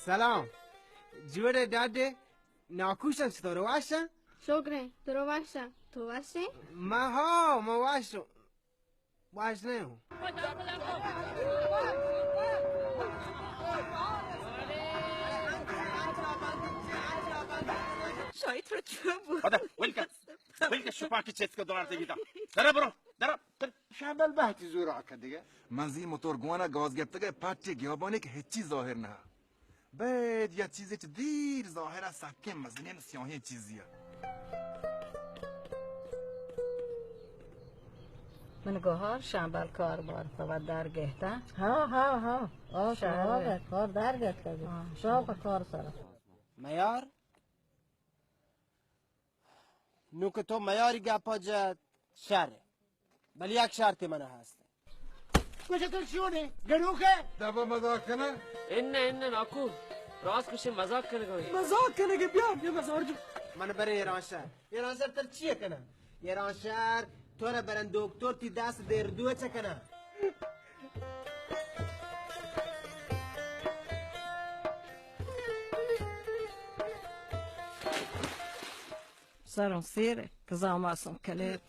سلام جوره داده ناکوشن چطور واشن؟ شکره درو واشن تو واشی؟ ما واشو واش نه شاید رو چه بود هذا وينك الشوفاكي تشيسكو دولار تجيدا درا برو درا شامل بحثی زور آکد دیگه من زی موتورگوانا گاز گرفتگه پاتی گیابانه که هیچی ظاهر نه بعد یا چیزی که دیر ظاهر سکه مزنین سیاهی چیزیه من گوهر شنبال کار بار فقط درگهته ها آه کار درگهته شاپ کار سره میار؟ نو که تو میاری گپا جد شره ولی یک شرط من هست کجا تو شونه گنوکه دبا مذاق کنه اینه ناکو راست کشی مزاق کنه گوی مزاق کنه که بیام یه مزار جو من برای ایران شهر تر چیه کنه ایران شهر تو را برن دکتر تی دست دیر دوه چه کنه سرم سیره که زاماسم کلیب